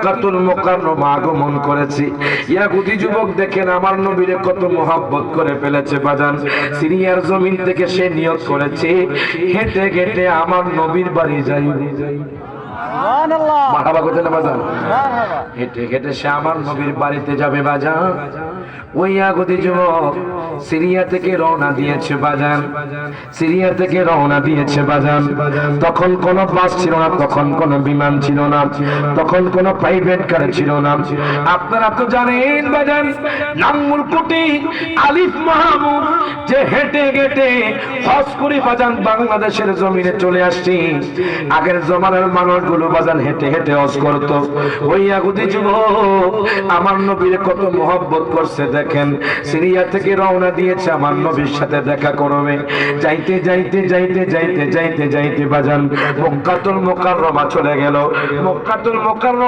মক্কাতুল মুকাররমা আগমন করেছি। ইহুদি যুবক দেখেন আমার নবীরে কত মহব্বত করে ফেলেছে বাজান। সিরিয়ার জমিন থেকে সে নিয়ত করেছে হেঁটে হেঁটে আমার নবীর বাড়ি যাইবে। সুবহানাল্লাহ, মারহাবা করতে না বাজান? মারহাবা। হেঁটে হেঁটে সে আমার নবীর বাড়িতে যাবে বাজান। ওই ইহুদি যুবক সিরিয়া থেকে রওনা দিয়েছে বাজান, সিরিয়া থেকে রওনা দিয়েছে বাজান। তখন কোনো বাস ছিল না, তখন কোনো বিমান ছিল না, তখন কোনো প্রাইভেট কার ছিল না। আপনারা তো জানেন বাজান, নাঙ্গুল কোটি আলিফ মাহমুদ যে হেঁটে হেঁটে হজ করে বাজান বাংলাদেশের জমিনে চলে আসছি। আগের জমানার মানুষগুলো বাজান হেঁটে হেঁটে হজ করত। ওই ইহুদি যুবক আমার নবীর কত মহব্বত করছে দেখেন। সিরিয়া থেকে রওনা দিয়েছে আমার নবীর সাথে দেখা করবে। যাইতে যাইতে যাইতে যাইতে যাইতে যাইতে বাজান মক্কাতুল মুকাররমা চলে গেল। মক্কাতুল মুকাররমা